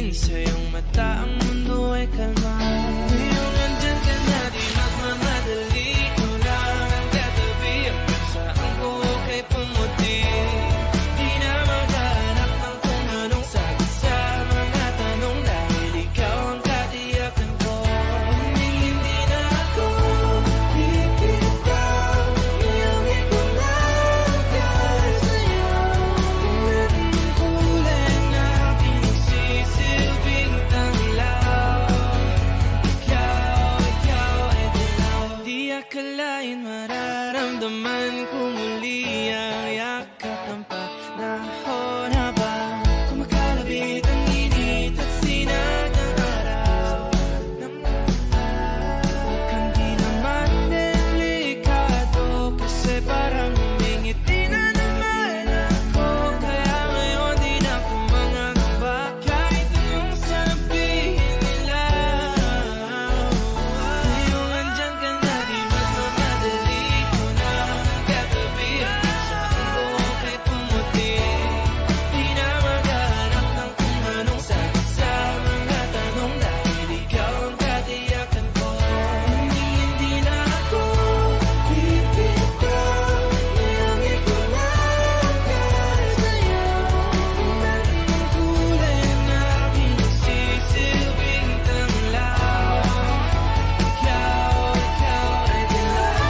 Ngumiti sa iyong mata, ang mundo ay kalma. Ngayong nandyan ka na, di magmamadali. Ikaw lang ang katabi, ang pagsaan ko kay pumuti. Di na maghahanap ng kung anong sagot sa mga tanong, dahil ikaw ang katiyakan ko. Hindi na ako bibitaw, iyong ikulang dahil sa'yo. Kung naging kulay na pinagsisilbing tanglaw, ikaw ay dilaw. Di akalain mararamdaman ko muli ang yakap ng panahon habang kumakalabit ang init at sinag ng araw ng mula. Huwag kang di naman delikado, kasi parang humingiti na naman ako. Kaya ngayon di na ako mangangamba, kahit anong sabihin nila. Ngayong andyan ka na, di magmamadali. Ikaw na ang katabi, ang pagsaan ko kay pumuti. Di na maghahanap ng kung anong sagot sa mga tanong, dahil ikaw ang katiyakan ko. Hindi na ako bibitaw, iyong ikulang dahil sa'yo. Kung naging kulay na pinagsisilbing tanglaw, ikaw ay dilaw.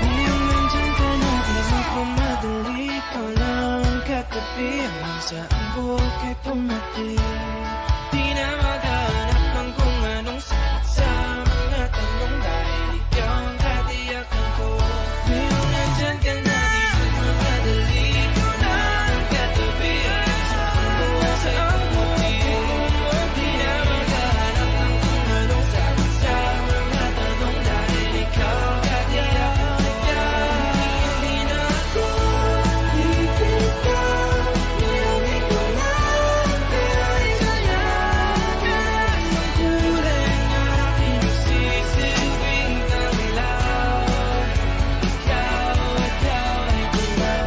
Ngayong nandyan ka na, di magmamadali. Ikaw lang ang katabi, hanggang saan buhok ay pumati. Di na maghahanap ng kung anong sagot sa mga tanong, dahil ikaw ang katiyakan ko. Ngayong nandyan ka na, di magmamadali. Ikaw lang ang katabi, hanggang saan buhok ay pumati. Di na maghahanap ng kung anong sagot sa mga tanong, dahil ikaw ang katiyakan ko. Hindi na ako bibitaw, iyong ikulang dahil sa'yo. Kahit ang kulay na pinagsisilbing tanglaw, ikaw ay dilaw.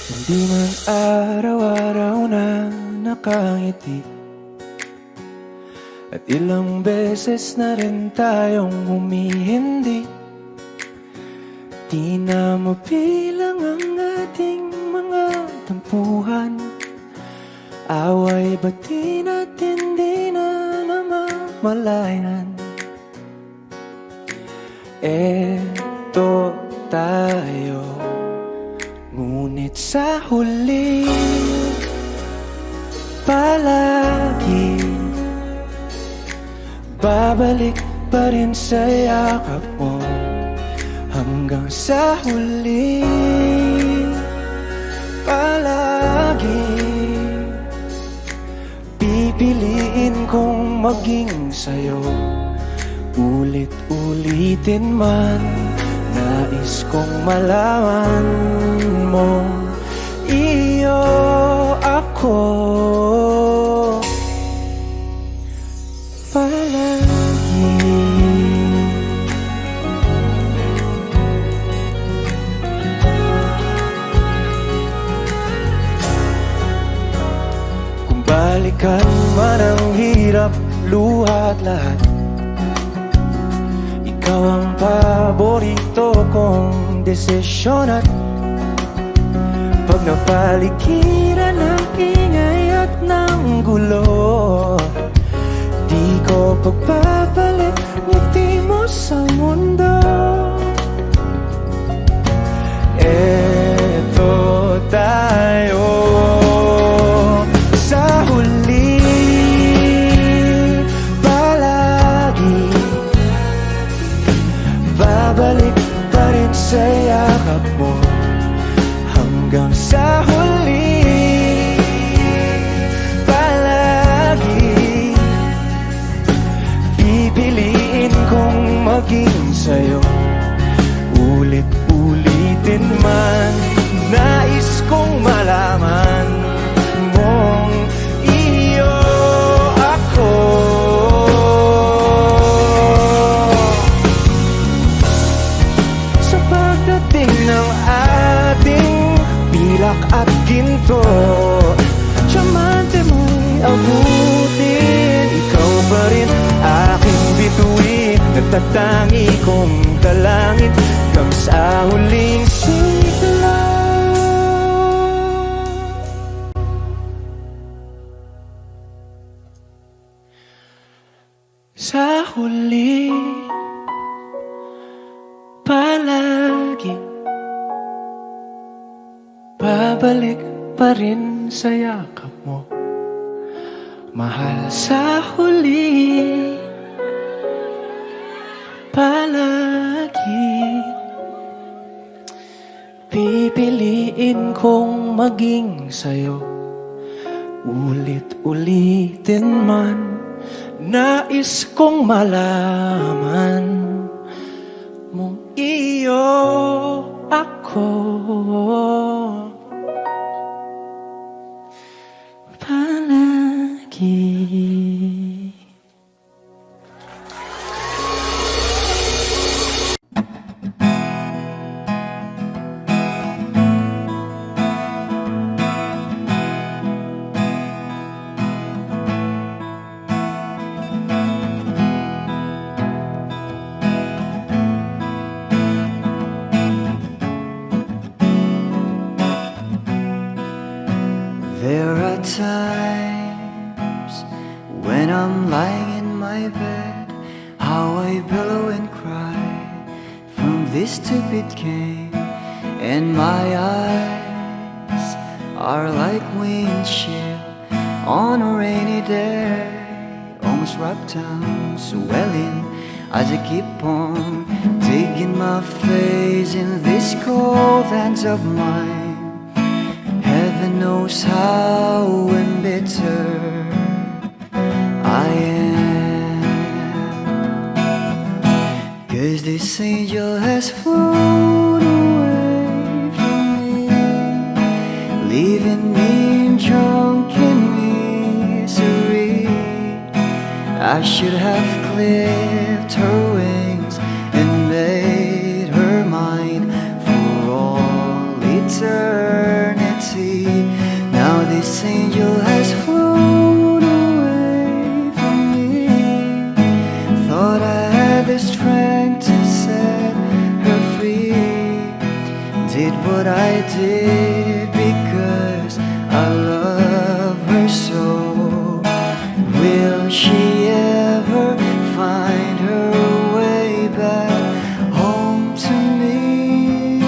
Hindi man araw-araw na nakangiti, at ilang beses na rin tayong humihindi. Di na mabilang ang ating mga tampuhan, away ba't di natin di na namamalayan? Eto tayo, ngunit sa huli palagi babalik pa rin sa yakap mo. Hanggang sa huli palagi pipiliin kong maging sa'yo. Ulit-ulitin man, nais kong malaman mo, iyo ako palagi. Kung balikan man ang hirap, luha at lahat, ikaw ang paborito kong desisyon. At pag napaligiran ng ingay at ng gulo, di ko pagpapalit ngiti mo sa mundo. Eto tayo sa huli palagi, babalik pa rin sa yakap mo hanggang sa huli. Palagi pipiliin kong maging sa'yo, ulit-ulitin man. Nais kong malaman mong iyo ako. Sa pagdating ng ating pilak at ginto, tiyamante mo'y abutin. Ikaw pa rin aking bituin, nagtatangi kong dalangin hanggang sa huling sigla. Sa huli, palagi babalik pa rin sa yakap mo, mahal. Sa huli, palagi pipiliin kong maging sa'yo, ulit-ulitin man. Nais kong malaman mong iyo ako. Palagi. There are times when I'm lying in my bed, how I pillow and cry from this stupid game, and my eyes are like windshield on a rainy day, almost wrapped down, swelling as I keep on digging my face in these cold hands of mine. Heaven knows how embittered I am, 'cause this angel has flown away from me, leaving me drunken misery. I should have clipped her wings and made her mine for all eternity. Now this angel has flown away from me. Thought I had the strength to set her free. Did what I did because I love her so. Will she ever find her way back home to me?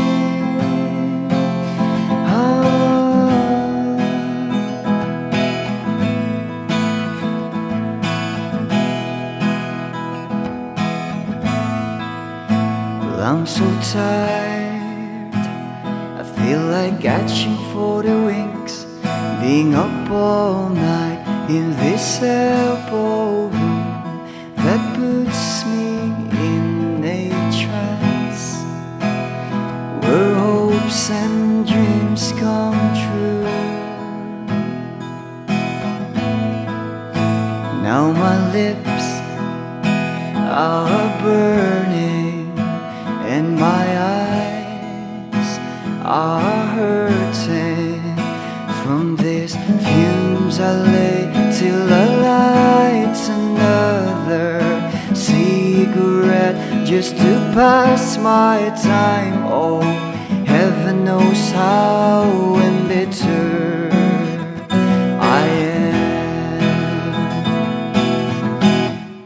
I'm so tired, I feel like catching for the wings, being up all night in this elbow room that puts me in a trance, where hopes and dreams come true. Now my lips are burning and my eyes are hurting from these fumes. I lay till I light another cigarette just to pass my time. Oh, heaven knows how embittered I am,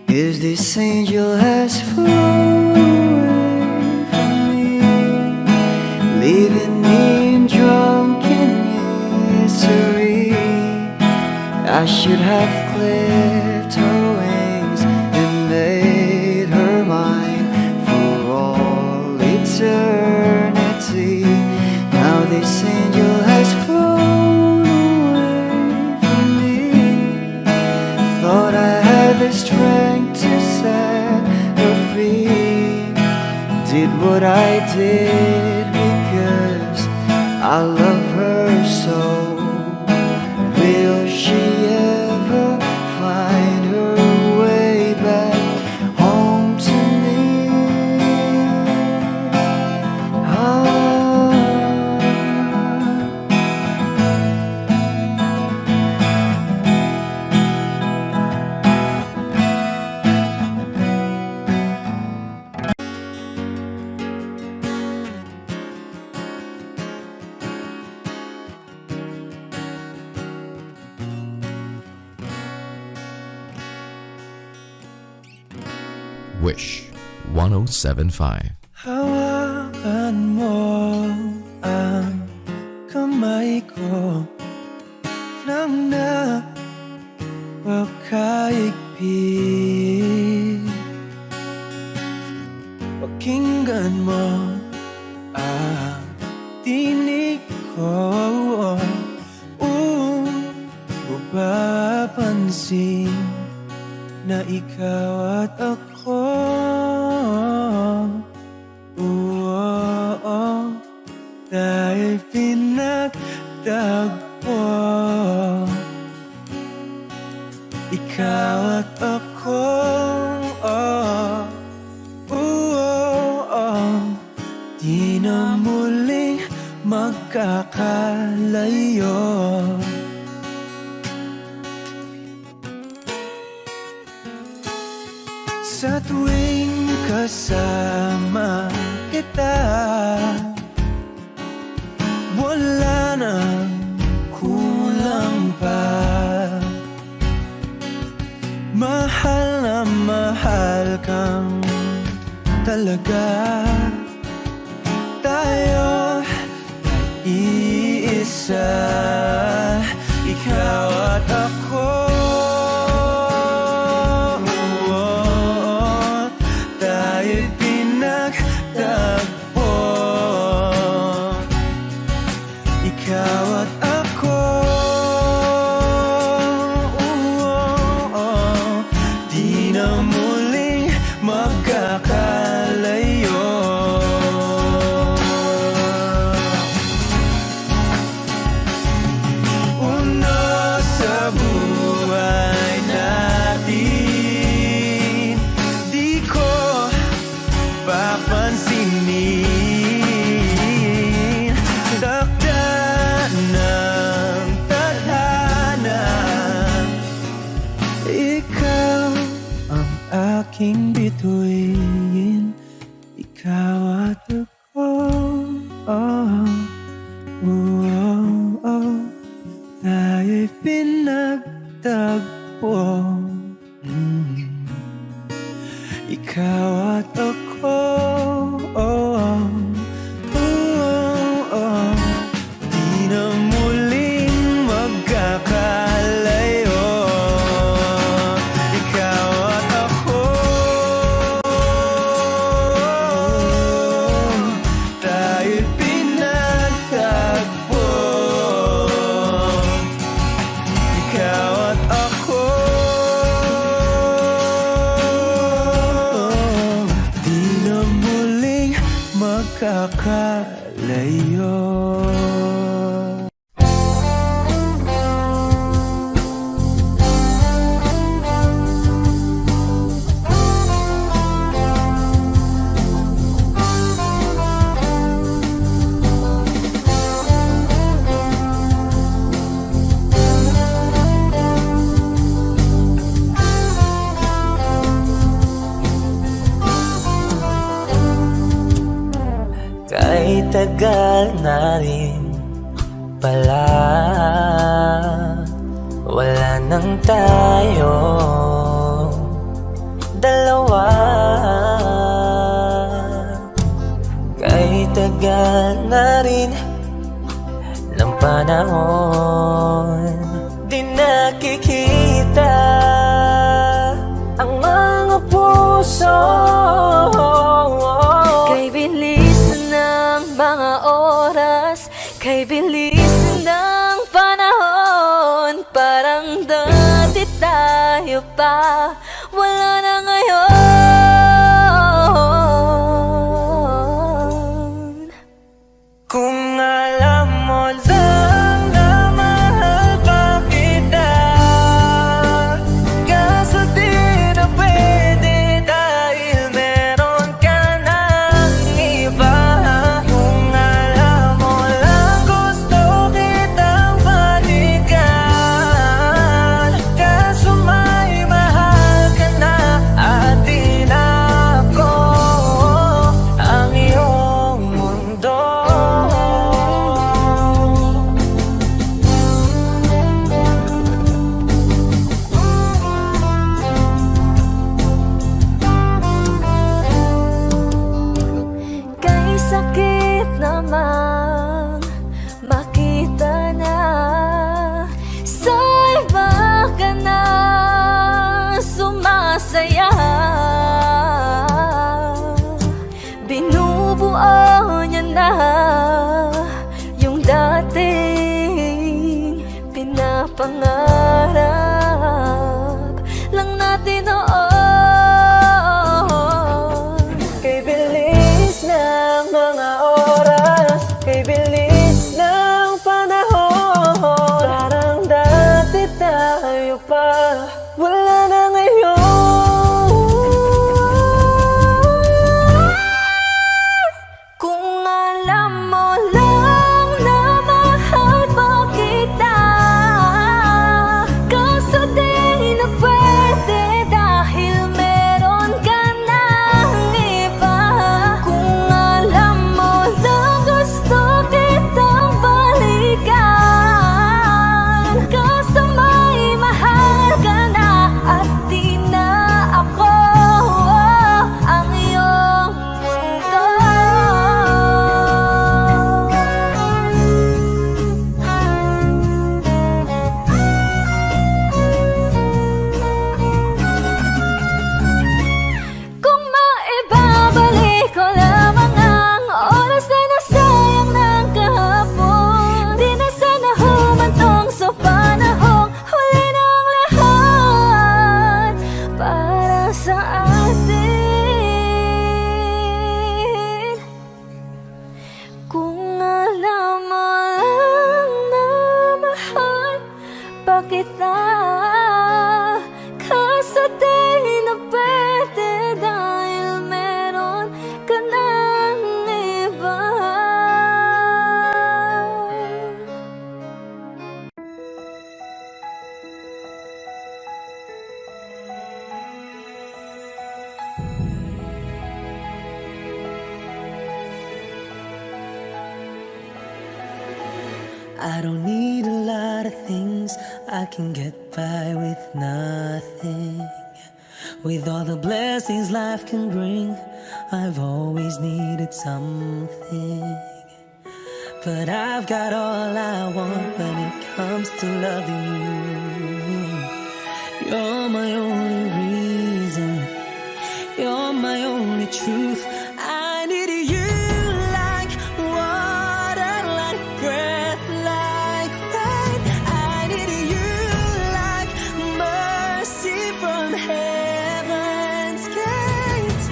'cause this angel has flown, leaving me drunken misery. I should have clipped her wings and made her mine for all eternity. I love her so. Will she ever find her way back home to me? Ah. Wish 1075. Hawakan mo ang kamay ko nang napakaigpit. Pakinggan mo ang tinig ko. Mapapansin na ikaw at ako dahil pinagtagpo. Ikaw at ako di na muling magkakalayo. Sa tuwing kasama kita, wala nang kulang pa. Mahal na mahal kang talaga. Tayo ay iisa, ikaw at ako. Tayo'y pinagtagpo. Ikaw at ako, di na muling magkakalayo. Uno sa buhay natin, di ko papansinin. Takda ng tadhana, ikaw ang aking bituin. Ikaw at ako, tayo'y pinagtagpo. Ikaw at ako, di na muling magkakalayo. Ikaw at ako, tayo'y pinagtagpo. Ikaw at ako, di na muling magkakalayo. Kahit tagal na rin pala, wala nang tayo dalawa. Kahit tagal na rin ng panahon, di nakikita ang mga puso. Kay bilis ng mga oras, kay bilis ng panahon, parang dati tayo pa, wala na ngayon. Kung alam mo Kung alam mo lang na mahal pa kita, kaso di na pwede dahil meron ka ng iba. I don't need a lot of things, I can get by with nothing. With all the blessings life can bring, I've always needed something. But I've got all I want when it comes to loving you. You're my only reason, you're my only truth. I need you like water, like breath, like rain. I need you like mercy from heaven's gate.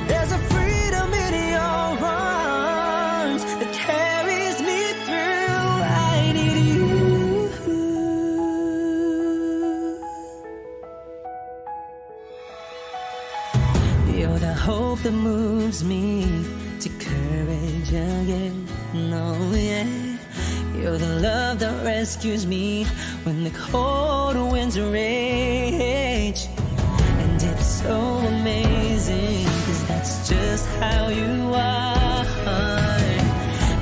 There's a freedom in your arms that carries me through. I need you. You're the hope that moves me to courage again. No, yeah. You're the love that rescues me when the cold winds rage. And it's so amazing, 'cause that's just how you are.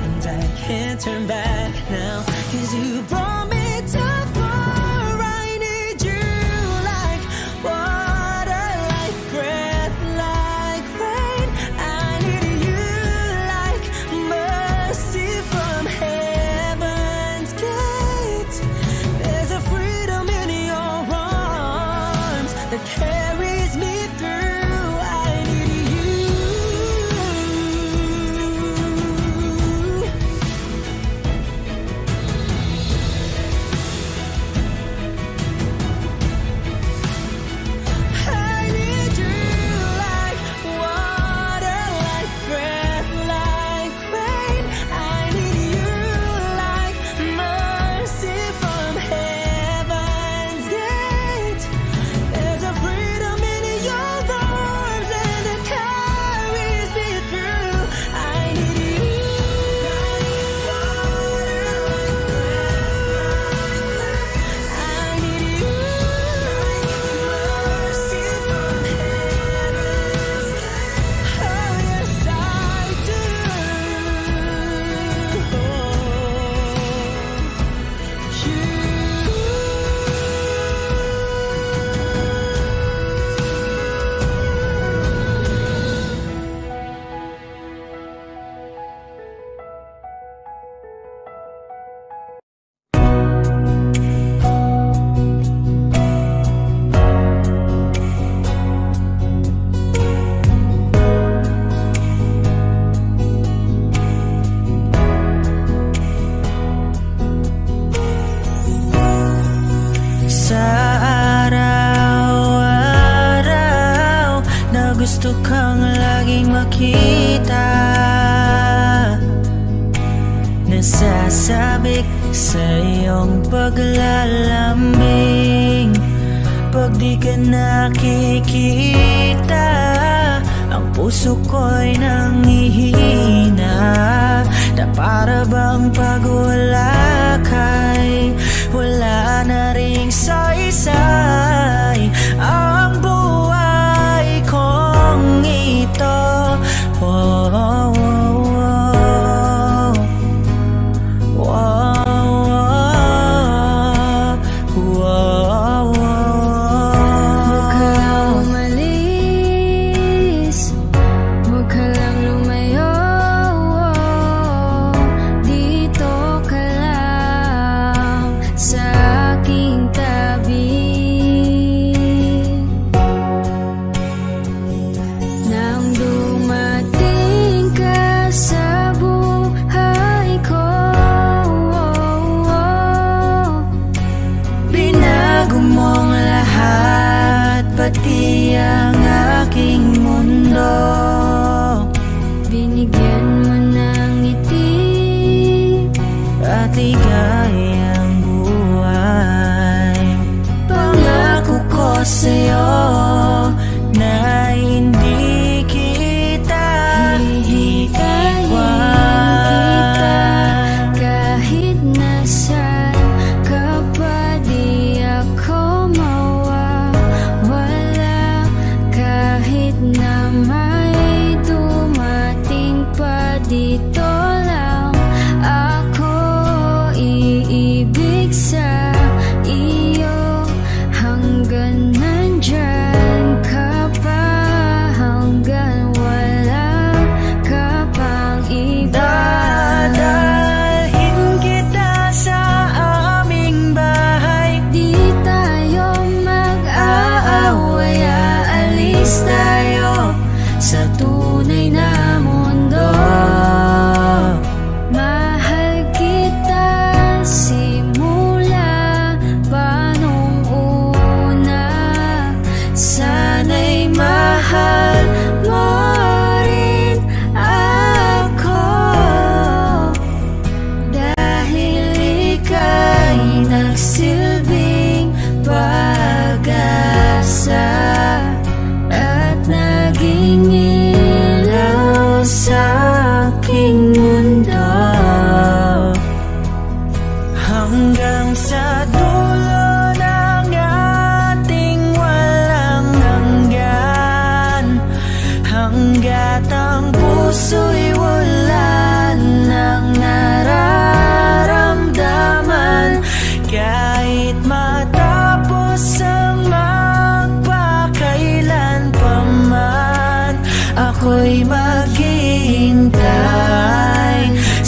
And I can't turn back now, 'cause you brought me too far. I need you like water, like breath, like rain. I need you like mercy from heaven's gate. There's a freedom in your arms that carries me through. I need you. I need you like water, like breath, like rain. I need you like mercy from heaven's gate. There's a freedom in your arms and it carries me through. I need you. I need you like mercy from heaven's gate. Oh yes I do. Sa araw-araw na gusto kang laging makita, nasasabik sa iyong paglalambing. Pag di ka nakikita, ang puso ko'y nangihina, na para bang pag wala ka'y wala na ring saysay ang buhay kong ito. Oh, oh, oh, oh, oh, oh, Huwag ka lang umalis, huwag ka lang lumayo.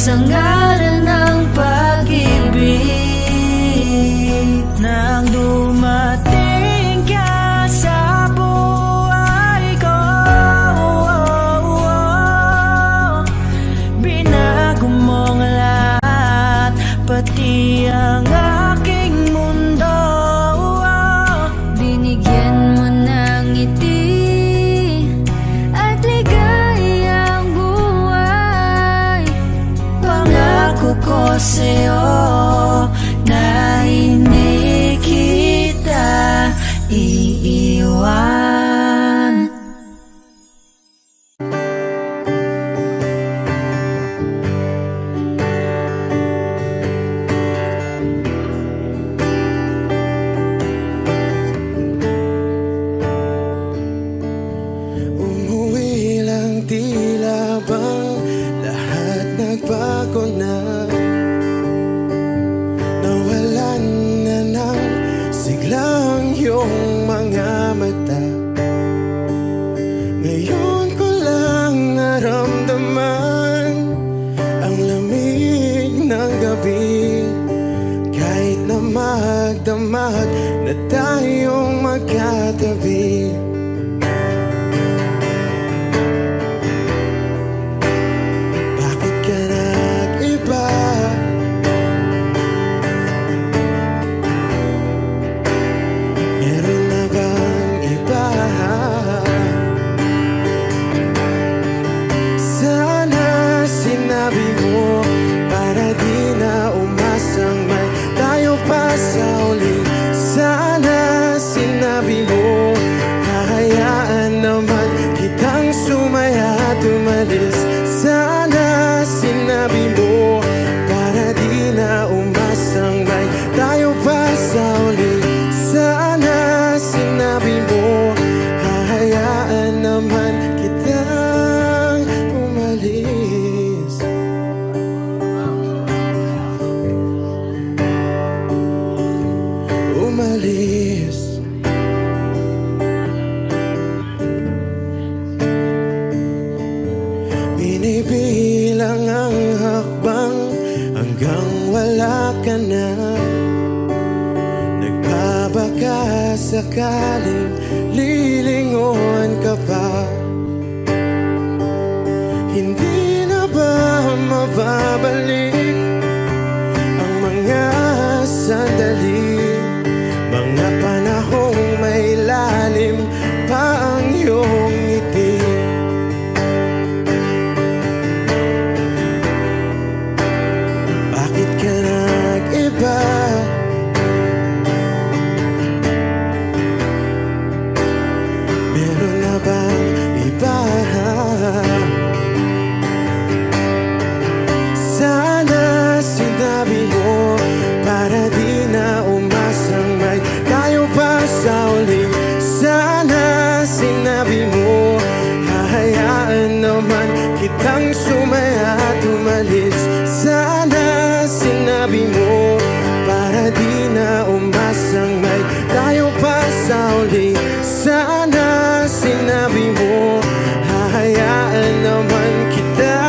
sa ngalan ng pag-ibig. Nang dumating ka sa buhay ko, binago mong lahat, pati ang aking mundo. Binigyan mo ng ngiti at ligayang buhay. Pangako ko sa'yo na hindi kita iiwan. Umuwi lang, tila bang lahat nagbago na. Nawalan na ng siglang iyong mga mata. Ngayon ko lang naramdaman ang lamig ng gabi. Kahit na magdamag na tayong magkatabi. Bakit ka nag-iba? Meron na bang iba? Sana sinabi mo para di na umasang may tayo pa sa uli. Sana sinabi mo hahayaan naman kitang sumaya at umalis. Sana sinabi mo para di na umasang may tayo pa sa uli. Sana sinabi mo hahayaan naman kitang umalis. Umalis. Binibilang ang hakbang hanggang wala ka na. Nagbabaka sakaling lilingon ka pa. Hindi na ba mababalik ang mga sandali, mga panahong may lalim pa ang iyong ngiti? Bakit ka nag-iba? Meron na bang iba? Sana sinabi mo para di na umasang may tayo pa sa uli. Sana sinabi mo hahayaan naman kitang sumaya at umalis. Sana sinabi mo para di na umasang may tayo pa sa uli. Sana sinabi mo hahayaan naman kita.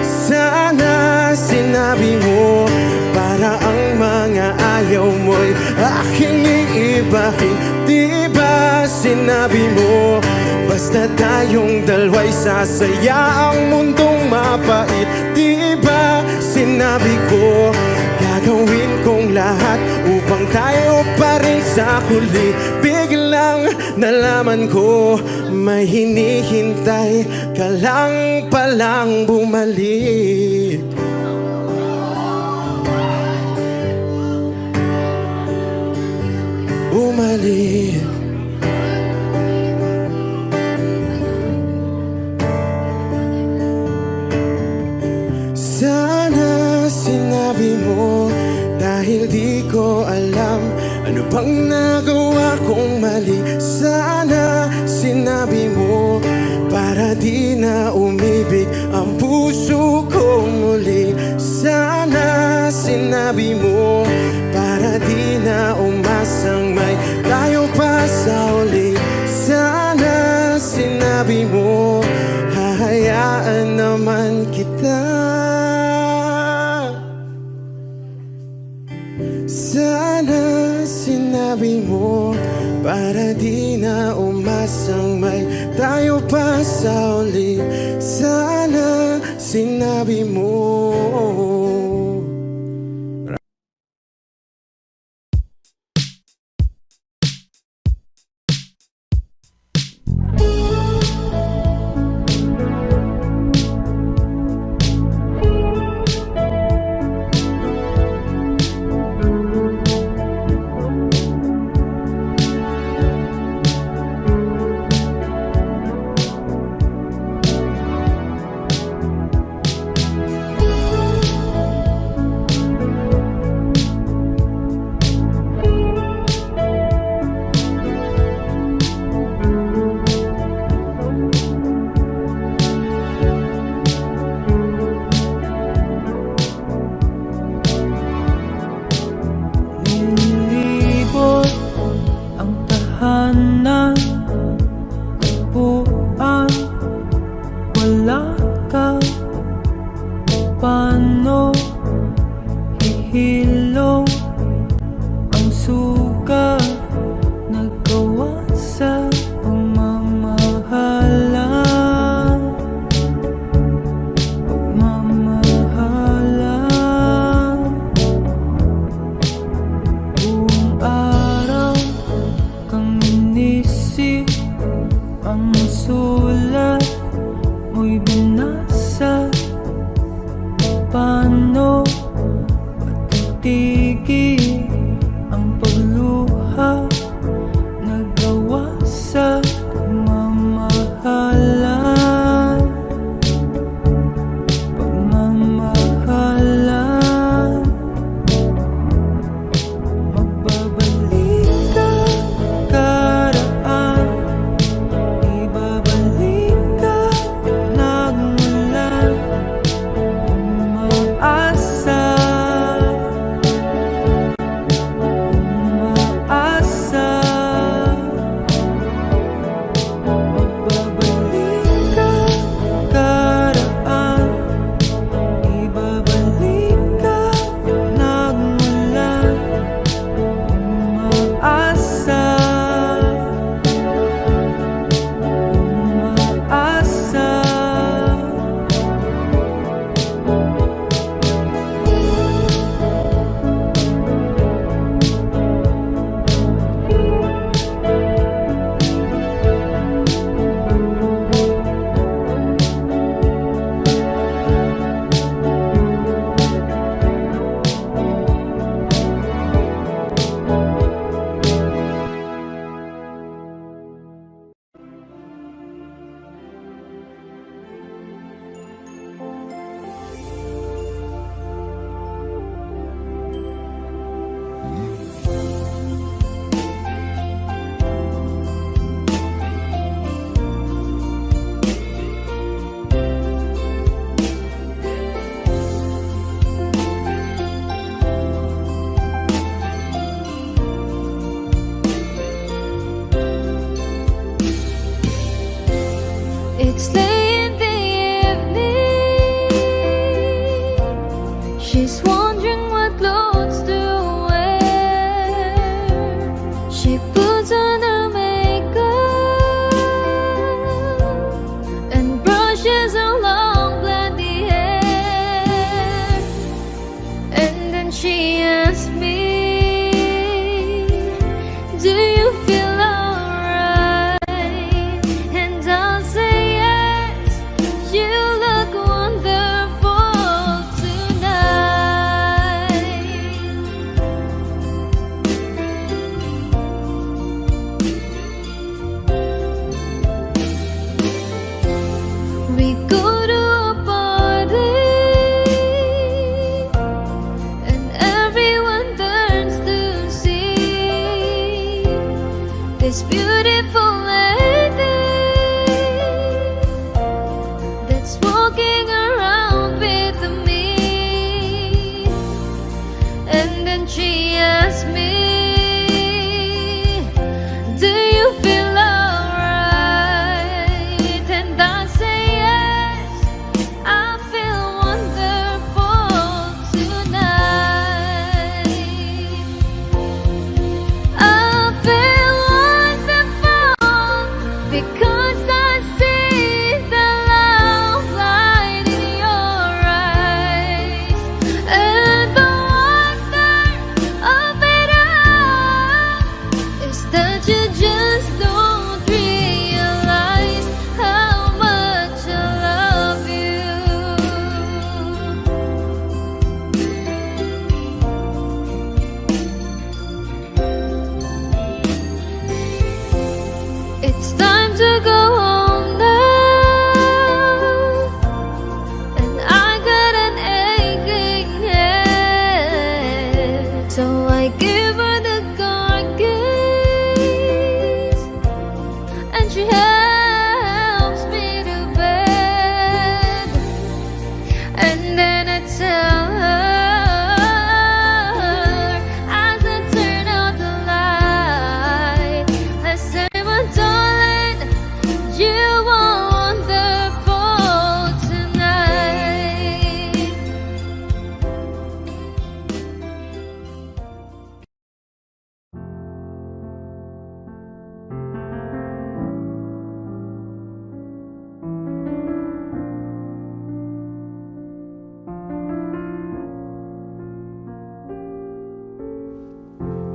Sana sinabi mo para ang mga ayaw mo'y aking iibahin. Di ba sinabi mo basta tayong dalawa'y sasaya ang mundong mapait? Di ba sinabi ko gagawin kong lahat upang tayo pa rin sa huli? Biglang nalaman ko may hinihintay ka lang palang bumalik. Bumalik. Sana sinabi mo dahil di ko alam ano bang nagawa kong mali. Sana sinabi mo para di na umibig ang puso ko muli. Sana sinabi mo para di na umasang may tayo pa sa uli. Sana sinabi mo hahayaan naman kita. na. Sana sinabi mo para di na umasang may tayo pa sa uli. Sana sinabi mo.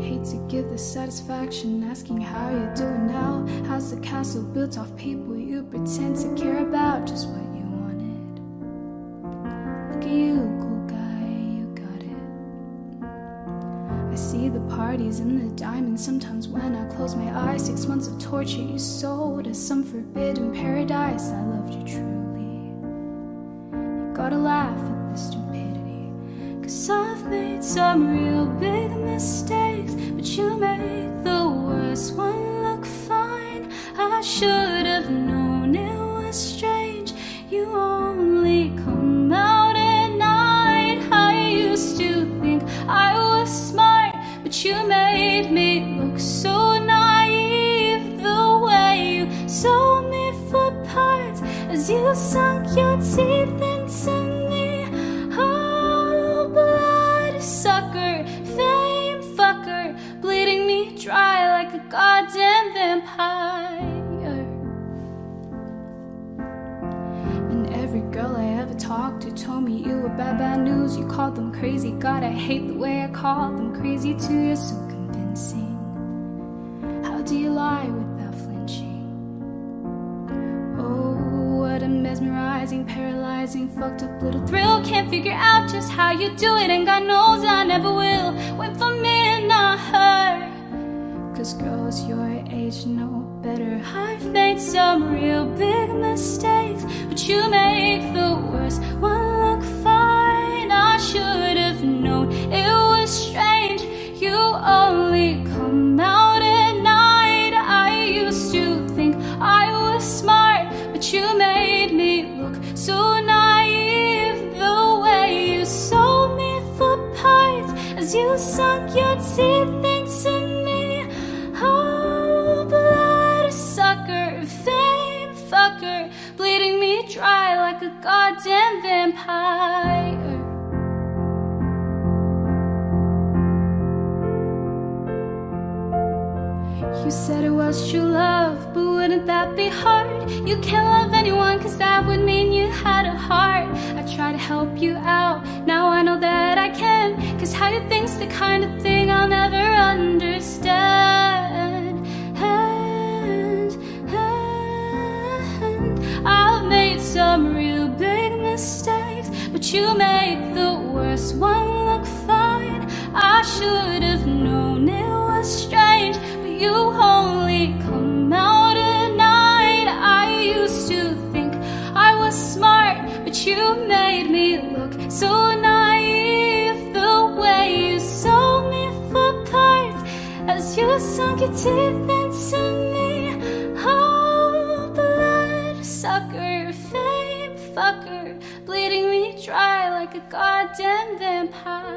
Hate to give the satisfaction asking how you doing now. How's the castle built off people you pretend to care about? Just what you wanted. Look at you, cool guy, you got it. I see the parties and the diamonds sometimes when I close my eyes. 6 months of torture you sold as some forbidden paradise. I loved you truly. You gotta laugh at the stupidity, 'cause I've made some real big mistakes, but you made the worst one look fine. I should have known it was strange. You only come out at night. I used to think I was smart, but you made me look so naive. The way you sold me for parts as you sunk your teeth into me. Oh, blood sucker, fame fucker, bleeding me dry like a goddamn vampire. And every girl I ever talked to told me you were bad, bad news. You called them crazy. God, I hate the way I called them crazy too. You're so convincing. How do you lie without flinching? Oh, what a mesmerizing, paralyzing, fucked up little thrill. Can't figure out just how you do it, and God knows I never will. Wait for me and not her, 'cause girls your age know better. I've made some real big mistakes, but you make the worst one look fine. I should have known it was strange. You only come out at night. I used to think I was smart, but you made me look so naive. The way you sold me for parts as you sunk your teeth into me. Oh, blood sucker, fame fucker, bleeding me dry like a goddamn vampire. You said it was true love, but wouldn't that be hard? You can't love anyone, 'cause that would mean you had a heart. I try to help you out, now I know that I can, 'cause how you think's the kind of thing I'll never understand. I've made some real big mistakes, but you made the worst one look fine. I should have known it was strange, but you only come out at night. I used to think I was smart, but you made me look so naive. The way you sold me for parts as you sunk your teeth into me. Oh, blood sucker, fame fucker, bleeding me dry like a goddamn vampire.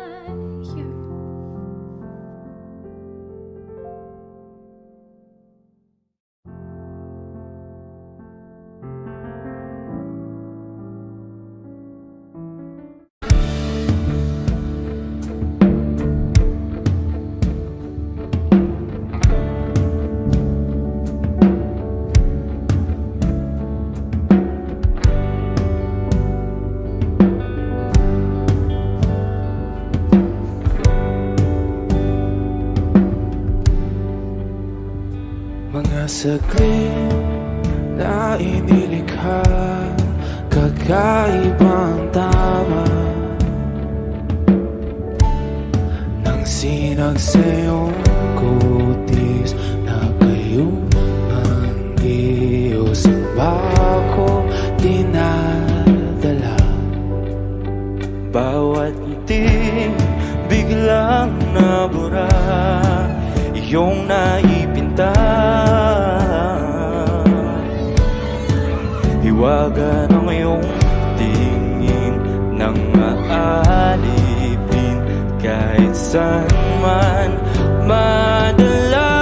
Mga saglit na inilikha, kakaibang tama nang sinag sa iyong kutis na kayong ang Diyos ba ko dinadala. Bawat ngiti biglang nabura, iyong naipinta. Hiwaga ng iyong tingin nang maalipin kahit saan man madala.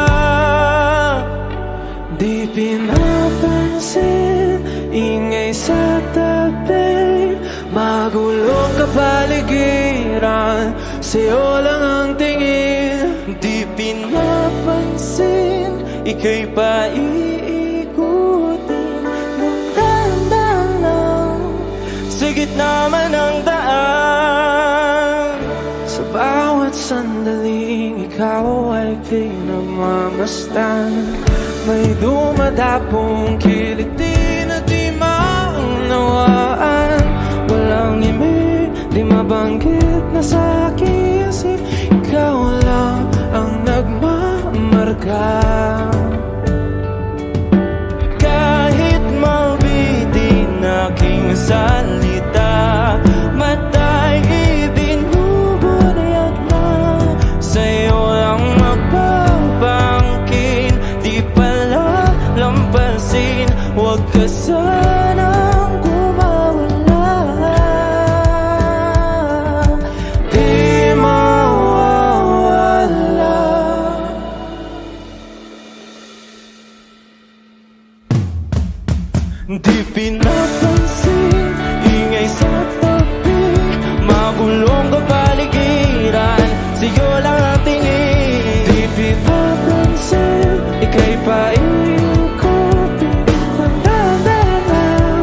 Di pinapansin, ingay sa tabi, magulong kapaligiran, sa'yo lang ang tingin. Di pinapansin, ika'y paiikutin ng dahan-dahan lang sa gitna man ng daan. Sa bawat sandaling ikaw ay pinagmamasdan. May dumadapong kiliti na di maunawaan. Walang ibig, di mabanggit na sa aking isip. Ikaw lang ang nagmamarka. Kahit mabitin aking salita, matay ibinubunayag na. Sa'yo lang magbabangkin, di pala lampasin. Huwag ka sanang kumawala. Di mawawala. Di pinapansin, ingay sa tabi, magulong kapaligiran, sa'yo lang ang tingin. Di pinapansin, ika'y paikutin ng daan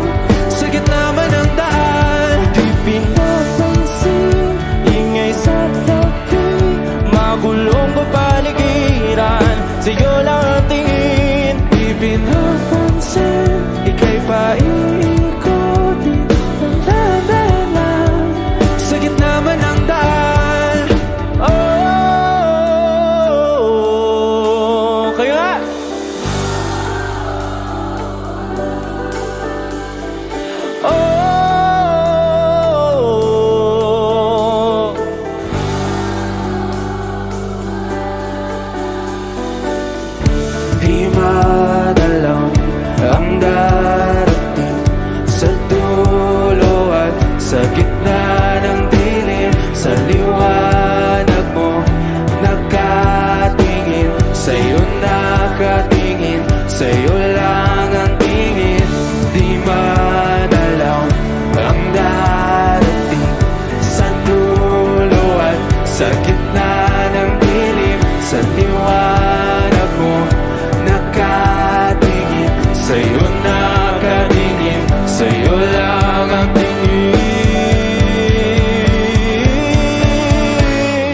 sa gitna man ng daan. Di pinapansin, ingay sa tabi, magulong kapaligiran, sa'yo lang ang tingin. Di pinapansin, ika'y paikutin ng daan sa gitna man ng daan. Oh, kaya oh, di madalaw ang darating sa dulo at sa gitna ng dilim. Sa liwanag mo nakatingin, sa'yo nakatingin, sa'yo lang ang tingin. Di madalaw ang darating sa dulo at sa gitna ng dilim. Sa liwanag mo nakatingin, sa'yo nakatingin, sa'yo lang ang tingin.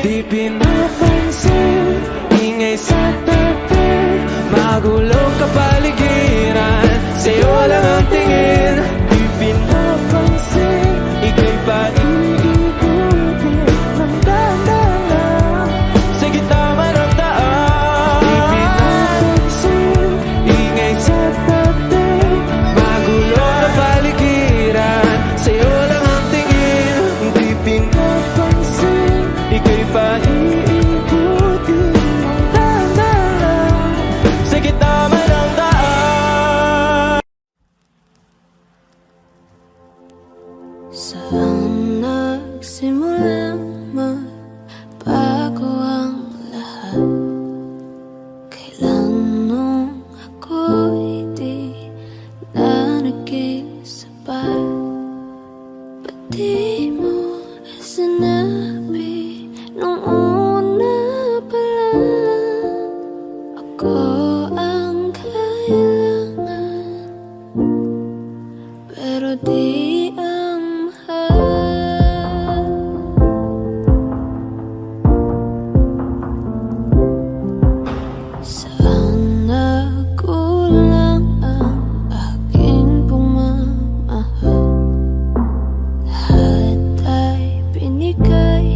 Di pinapansin, ingay sa tabi, magulong kapaligiran, sa'yo lang ang tingin. Di pinapansin, ika'y paikutin ng daan sa gitna man ng daan. Di pinapansin, ingay sa tabi, magulong kapaligiran, sa'yo lang ang tingin. Di pinapansin, ika'y paikutin ng daan sa gitna man ng daan. Saan nagsimulang magbago ang lahat? Kailan nung ako'y di na nag-iisabay? Ba't di mo sinabi nung una pa lang? Ako ang kailangan, pero di ang mahal. Saan nagkulang ang aking pagmamahal? Lahat ay binigay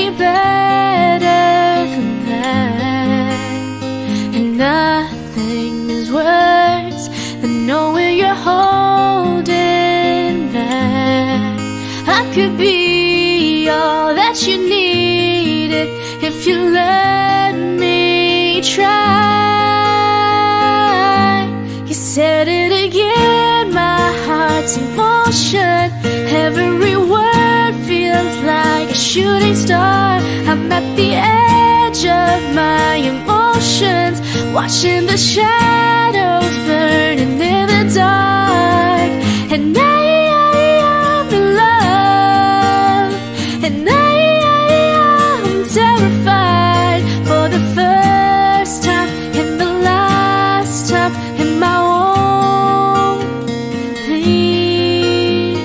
somebody better than that. And nothing is worse than knowing you're holding back. I could be all that you needed if you let me try. You said it again, my heart's in motion. Every word feels like a shooting star. I'm at the edge of my emotions, watching the shadows burning in the dark. And I'm in love, and I'm terrified for the first time and the last time in my own plea.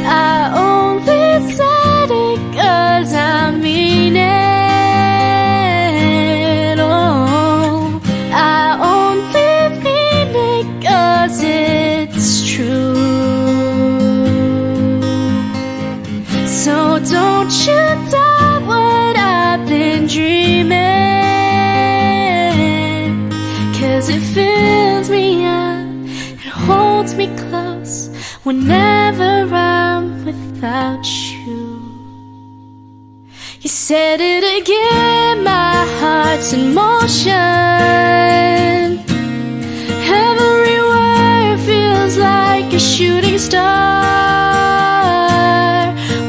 I only said it 'cause I mean it. Oh, I only mean it 'cause it's true. So don't you doubt what I've been dreaming, 'cause it fills me up, it holds me close whenever I'm without you. You said it again, my heart's in motion. Every word feels like a shooting star,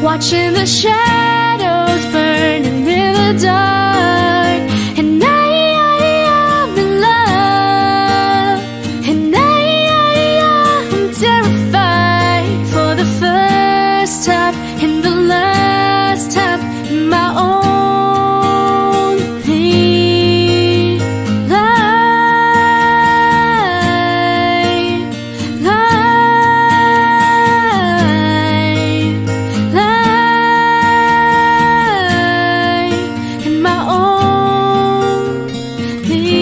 watching the shadows burning in the dark. And I'm in love, and I'm terrified for the first time and the last time in my own plea. In my own plea.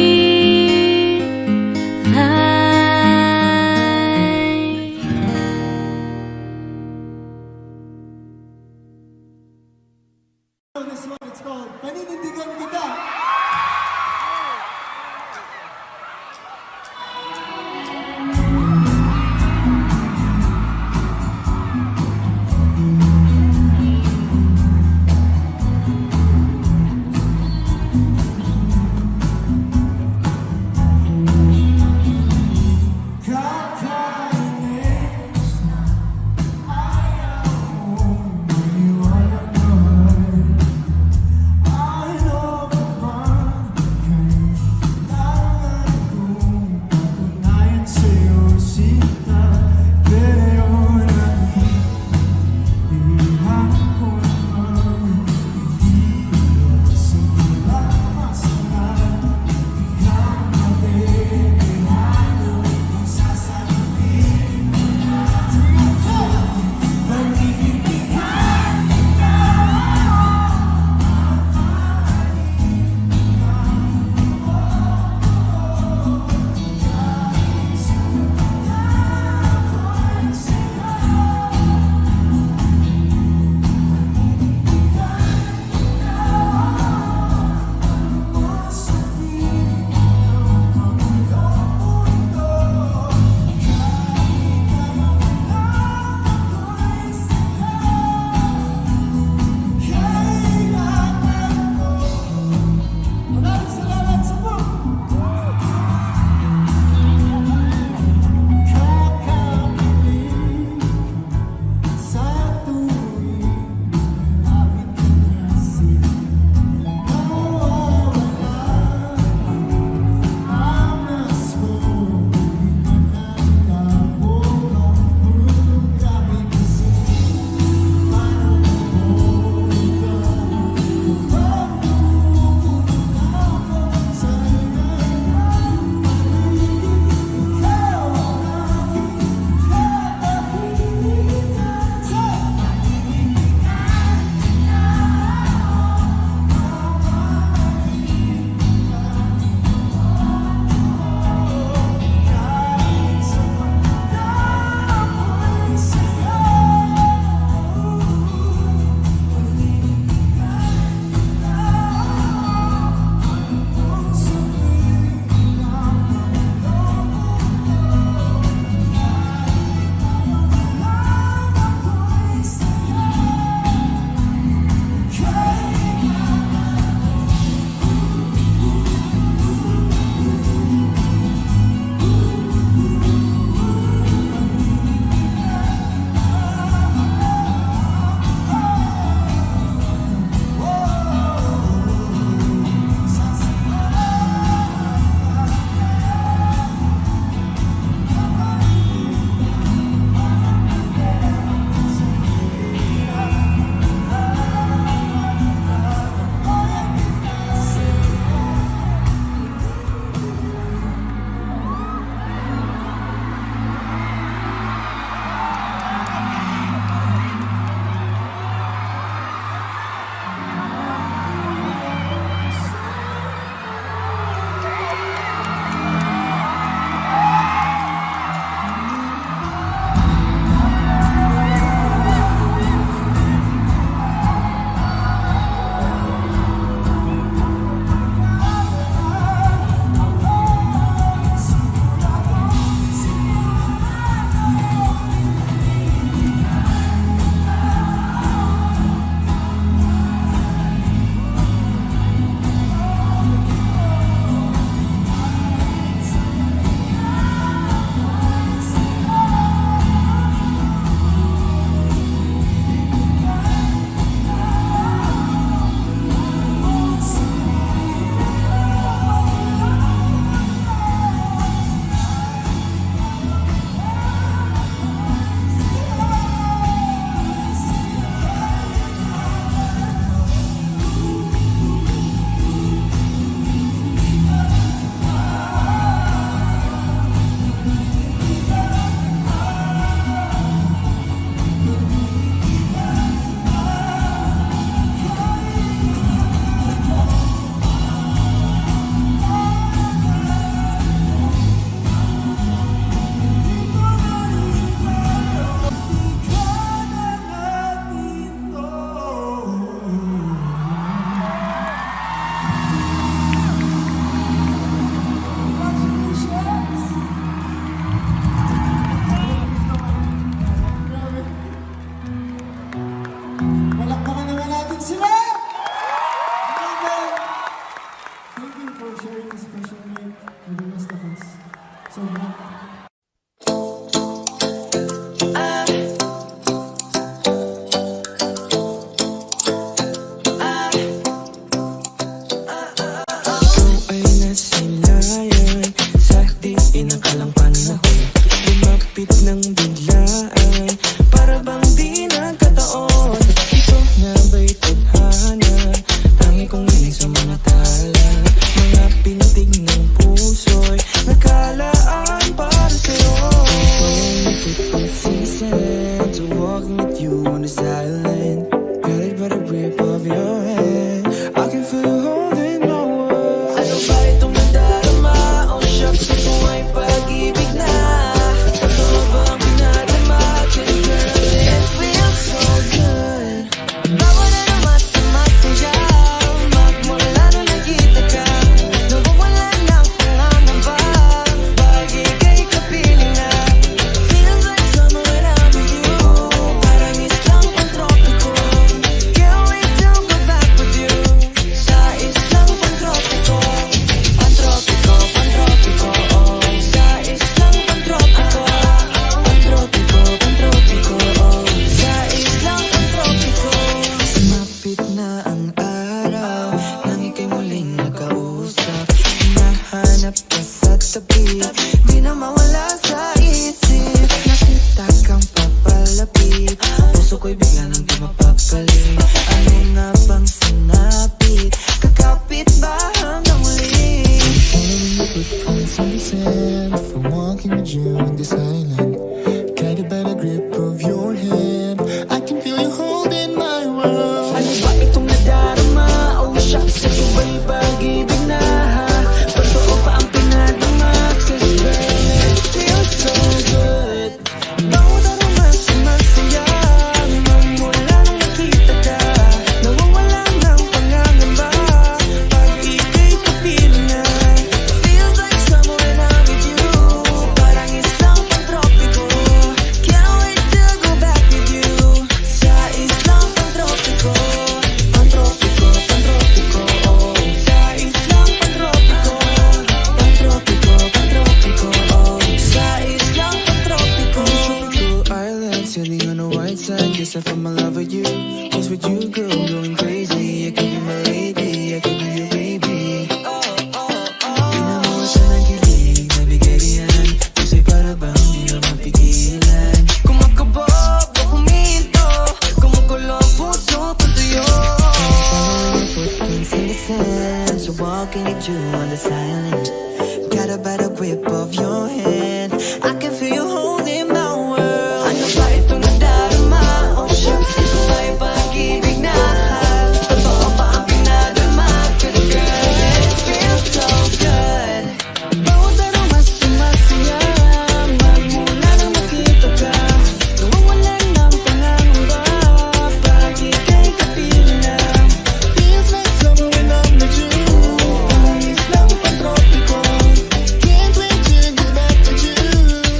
This one, it's called Paninindigan Kita. I know walking you through on the silent. Got a better grip of your hand. I can feel you holding my world. Ano ba itong nadarama? Oh shucks, ito ba'y pag-ibig na? Totoo ba ang pinadama? Good girl, it feels so good. Bawat araw mas sumasaya. Magmula nang makita ka, nawawalan ng pangangamba. Pag ika'y kapiling na, feels like summer when I'm with you. Tamis lang pantropiko. Can't wait to get back to you.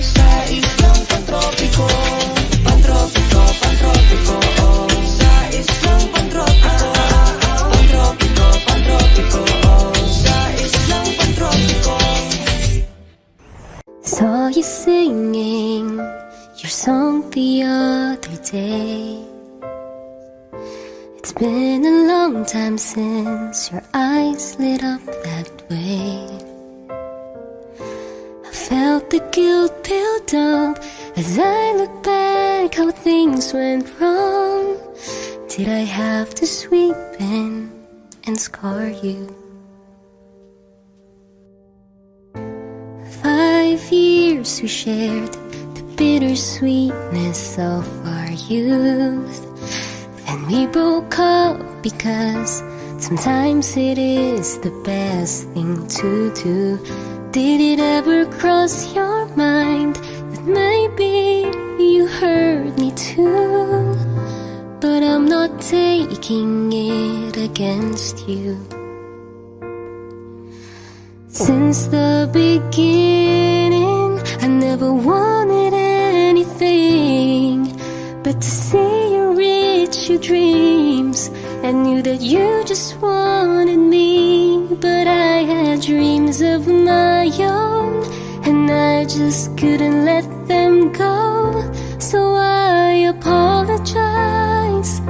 Sais lang pantropiko. Pantropiko, pantropiko, oh. Sais lang pantropiko. Pantropiko, pantropiko, oh. Sais lang pantropiko. Saw you singing your song the other day. It's been a long time since your eyes lit up that way. I felt the guilt build up as I look back how things went wrong. Did I have to sweep in and scar you? 5 years we shared the bittersweetness of our youth. Then we broke up because sometimes it is the best thing to do. Did it ever cross your mind that maybe you hurt me too? But I'm not taking it against you. Since the beginning, I never wanted anything but to see you reach your dreams. I knew that you just wanted me, but I had dreams of my own, and I just couldn't let them go. So I apologize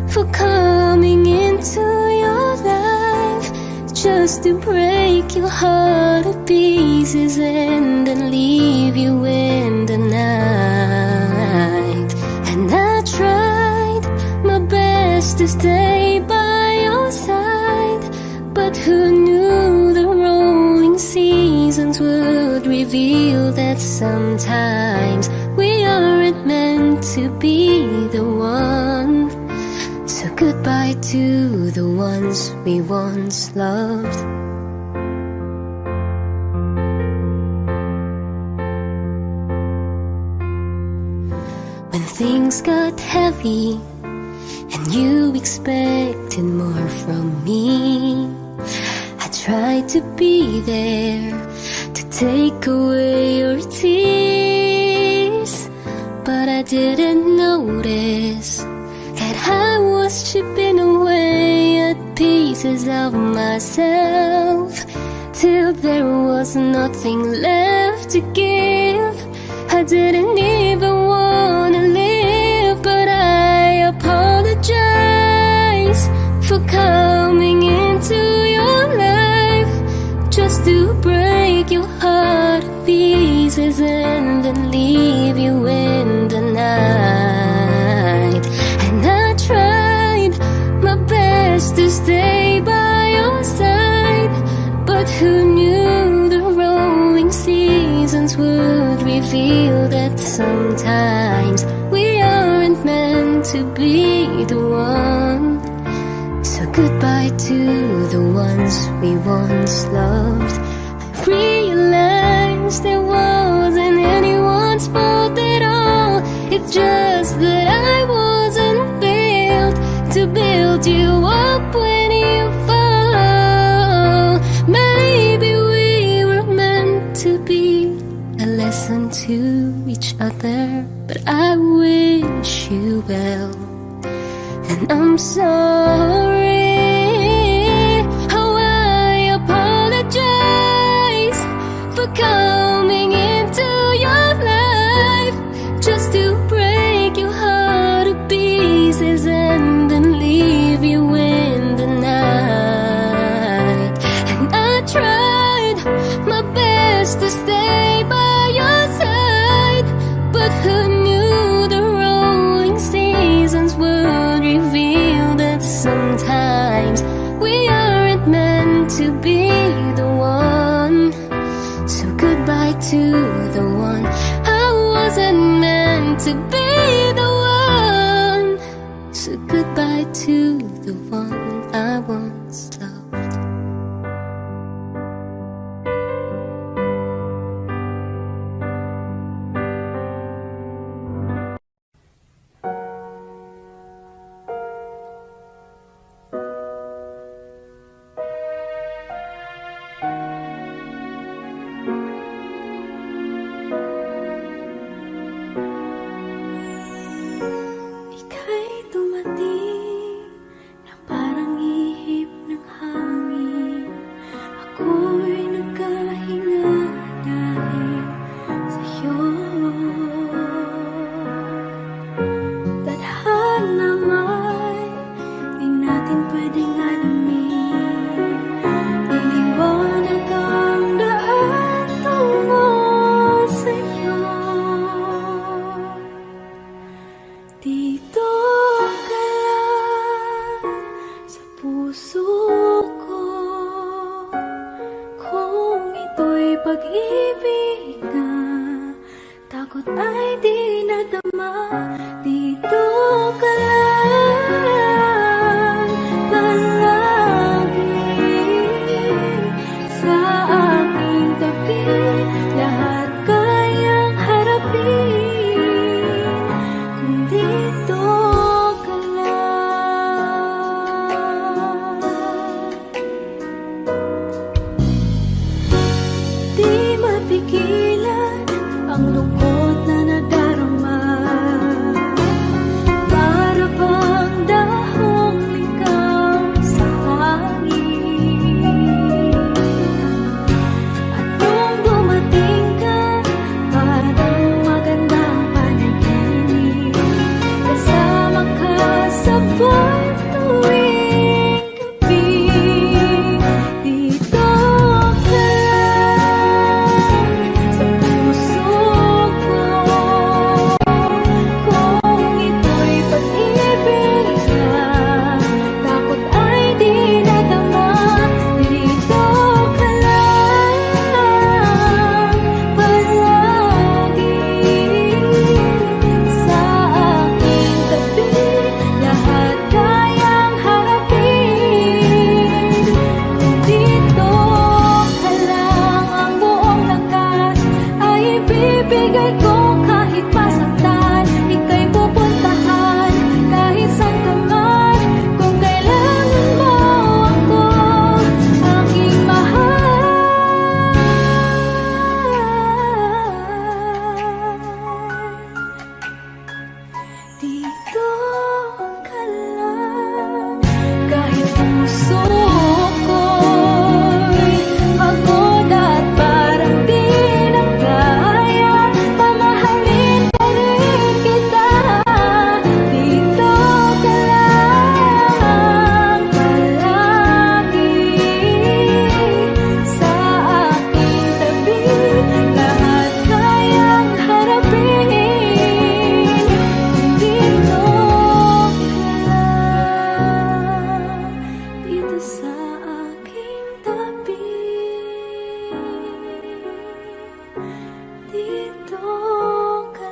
for coming into your life just to break your heart to pieces and then leave you in the night. And I tried my best to stay by your side, but who knew the rolling seasons would reveal that sometimes we aren't meant to be the one. So goodbye to the ones we once loved. When things got heavy and you expected more from me, I tried to be there to take away your tears, but I didn't notice that I was chipping away at pieces of myself till there was nothing left to give. I didn't even wanna live, but I apologize for coming into your life just to break your heart to pieces and then leave you in the night. And I tried my best to stay by your side, but who knew the rolling seasons would reveal that sometimes we aren't meant to be the one. So goodbye to the ones we once loved. I realized there wasn't anyone's fault at all. It's just that I wasn't built to build you up when you fall. Maybe we were meant to be a lesson to each other, but I wish you well, and I'm sorry. Oh, I apologize for coming into your life just to break your heart to pieces and then leave you in the night. And I tried my best to stay by your side, but who knew the rolling seasons would reveal that to be the one. So goodbye to the one I wasn't meant to be the one. So goodbye to the one I once loved. Ika'y dumating na parang ihip ng hangin. Ako'y nagkahinga dahil sa'yo. Tadhana may di natin pwedeng alamin. Iniwanag ang daan tungo sa'yo. Dito ka lang sa puso ko. Kung ito'y pag-ibig na, takot ay di nadama. Dito ka lang palagi sa aking tabi. Lahat kayang harapin kung dito ka lang. Di mapigilan ang lungkot na nadarama. Para bang dahong ligaw sa hangin. At nung dumating ka, parang magandang panaginip. Kasama ka sa buwan tuwing gabi. Dito ka lang sa puso ko. Kung ito'y pag-ibig na, takot ay di nadama. Dito ka lang palagi sa aking tabi. Lahat kayang harapin kung dito ka lang. Ang buong lakas ay ibibigay ko kahit masaktan. Ika'y pupuntahan kahit saan ka man. Kung kailangan mo ako, aking mahal. Dito ka lang kahit puso ko'y pagod at parang di na kaya. Mamahalin pa rin kita. Dito ka lang palagi sa aking tabi. Lahat kayang harapin kung dito ka lang. Dito sa aking tabi. Dito ka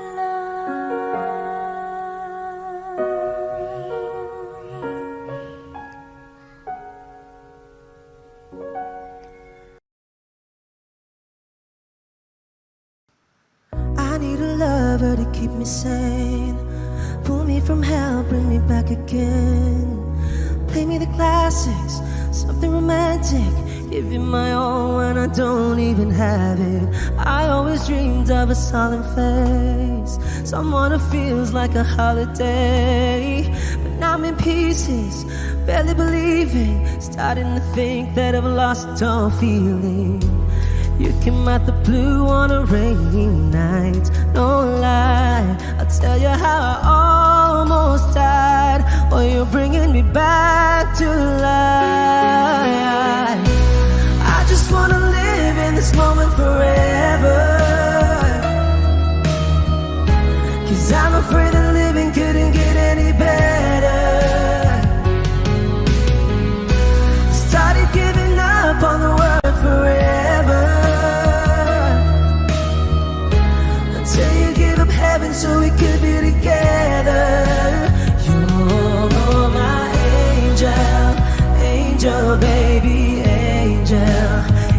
I need a lover to keep me sane. Pull me from hell, bring me back again. Play me the classics, something romantic. Give you my all when I don't even have it. I always dreamed of a solemn face, someone who feels like a holiday. But now I'm in pieces, barely believing, starting to think that I've lost all feeling. You came out the blue on a rainy night, no lie. I'll tell you how I almost died, while you're bringing me back to life. I just wanna live in this moment forever, 'cause I'm afraid that living couldn't get any better. Started giving up angel, baby, angel.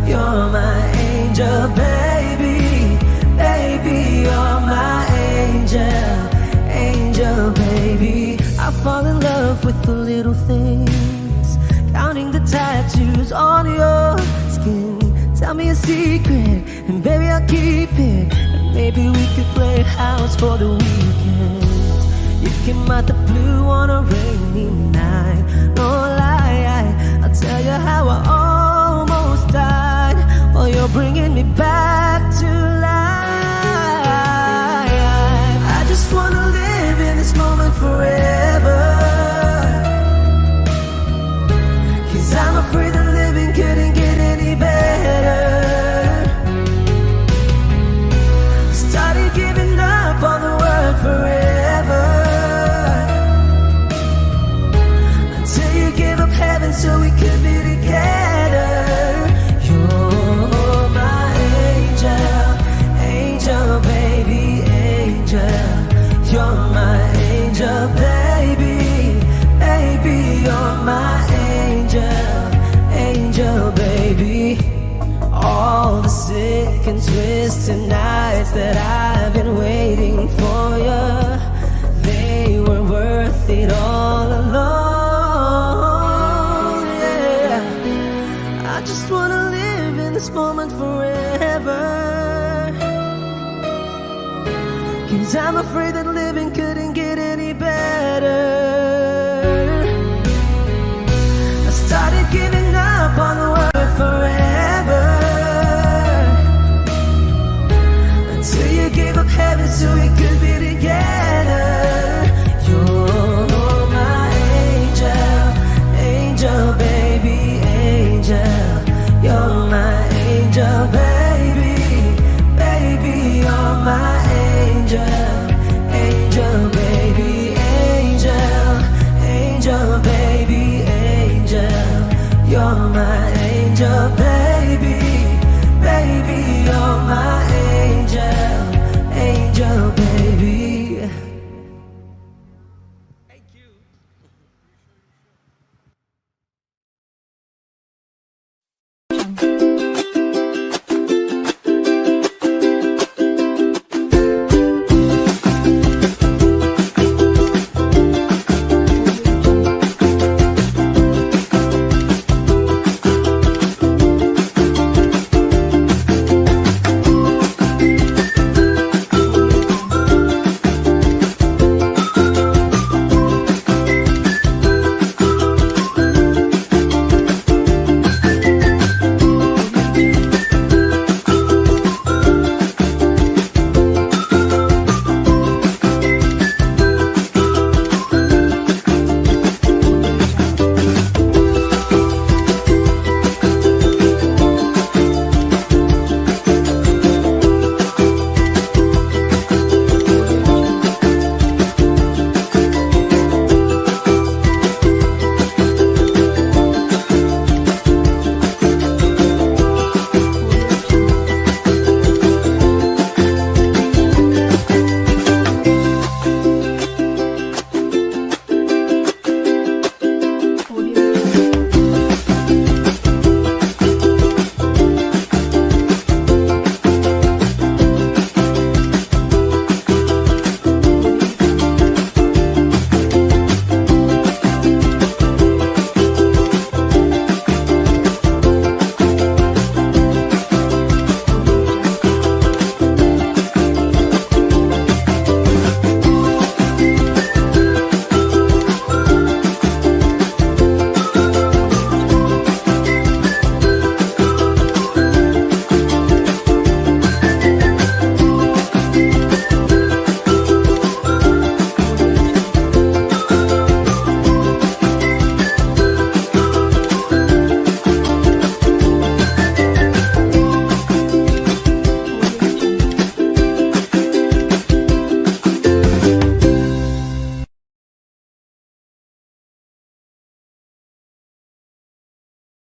You're my angel, baby, baby, you're my angel, angel, baby. I fall in love with the little things, counting the tattoos on your skin. Tell me a secret, and baby I'll keep it. And maybe we could play house for the weekend. You came out the blue on a rainy night. No lie, I'll tell you how I almost died while you're bringing me back to life. I just wanna live in this moment forever, 'cause I'm afraid that living couldn't get any better. Started giving up on the word forever, until you gave up heaven so we could be together. You're my angel, angel, baby, angel. You're my angel, baby, baby, you're my angel, angel, baby. All the sick and twisted nights that I've been waiting for you, they were worth it all alone. Yeah, I just wanna live in this moment forever, 'cause I'm afraid that living couldn't get any better. I started giving up on the word forever, until you gave up heaven so we could be together. You're my angel, angel, baby, angel. You're my angel, baby, baby, you're my angel, angel, baby, angel, angel, baby, angel. You're my angel, baby.